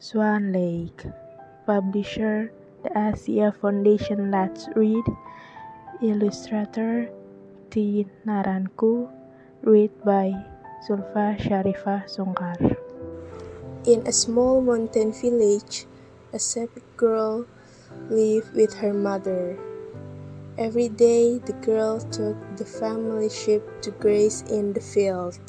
Swan Lake. Publisher, The Asia Foundation. Let's read. Illustrator, T. Naranku. Read by Zulfa Syarifah Sungkar. In a small mountain village, a shepherd girl lived with her mother. Every day, the girl took the family sheep to graze in the field.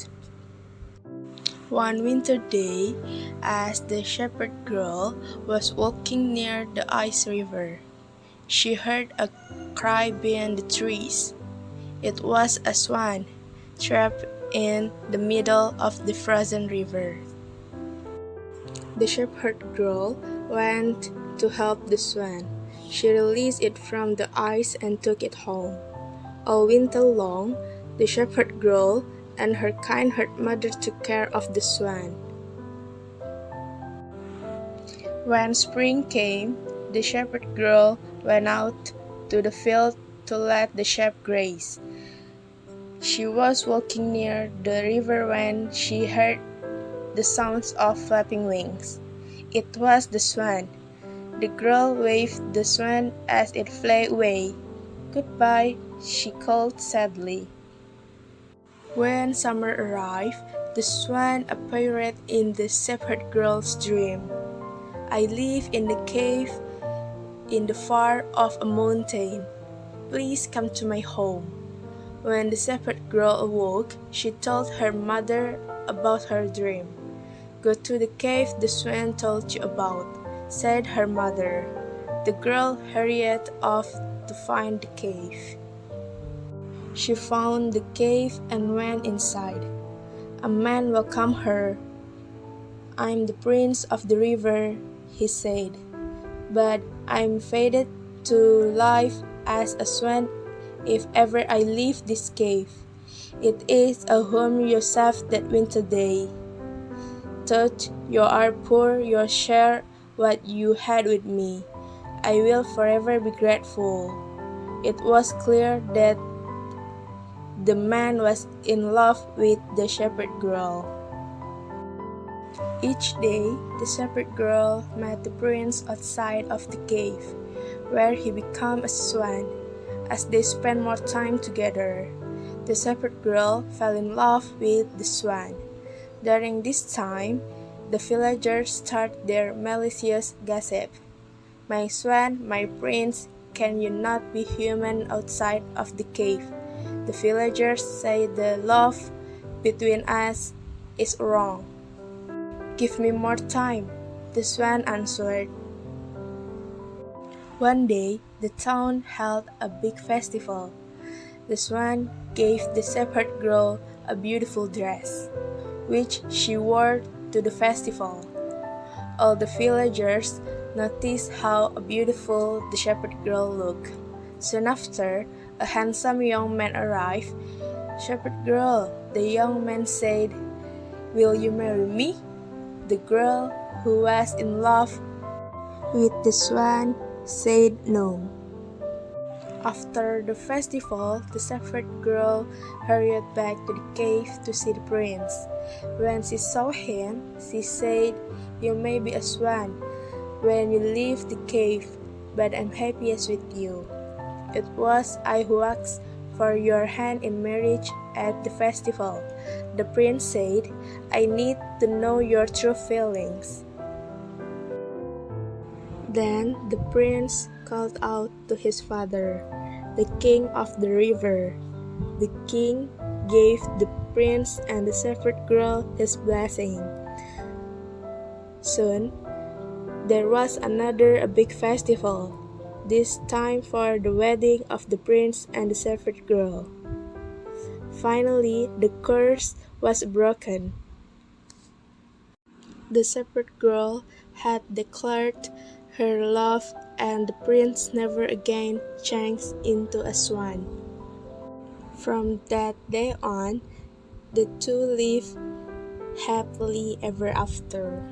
One winter day, as the shepherd girl was walking near the ice river, she heard a cry beyond the trees. It was a swan, trapped in the middle of the frozen river. The shepherd girl went to help the swan. She released it from the ice and took it home. All winter long, the shepherd girl and her kind-hearted mother took care of the swan. When spring came, the shepherd girl went out to the field to let the sheep graze. She was walking near the river when she heard the sounds of flapping wings. It was the swan. The girl waved the swan as it flew away. "Goodbye," she called sadly. When summer arrived, the swan appeared in the shepherd girl's dream. "I live in the cave in the far off a mountain. Please come to my home." When the shepherd girl awoke, she told her mother about her dream. "Go to the cave the swan told you about," said her mother. The girl hurried off to find the cave. She found the cave and went inside. A man welcomed her. "I'm the prince of the river," he said, "but I'm fated to live as a swan if ever I leave this cave. It is a home yourself that winter day. Though you are poor, you'll share what you had with me. I will forever be grateful." It was clear that the man was in love with the shepherd girl. Each day, the shepherd girl met the prince outside of the cave, where he became a swan. As they spent more time together, the shepherd girl fell in love with the swan. During this time, the villagers started their malicious gossip. "My swan, my prince, can you not be human outside of the cave? The villagers say the love between us is wrong." "Give me more time," the swan answered. One day, the town held a big festival. The swan gave the shepherd girl a beautiful dress, which she wore to the festival. All the villagers noticed how beautiful the shepherd girl looked. Soon after, a handsome young man arrived. "Shepherd girl," the young man said, "will you marry me?" The girl, who was in love with the swan, said no. After the festival, the shepherd girl hurried back to the cave to see the prince. When she saw him, she said, "You may be a swan when you leave the cave, but I'm happiest with you. It was I who asked for your hand in marriage at the festival." The prince said, "I need to know your true feelings." Then the prince called out to his father, the king of the river. The king gave the prince and the shepherd girl his blessing. Soon, there was a big festival, this time for the wedding of the prince and the shepherd girl. Finally, the curse was broken. The shepherd girl had declared her love, and the prince never again changed into a swan. From that day on, the two lived happily ever after.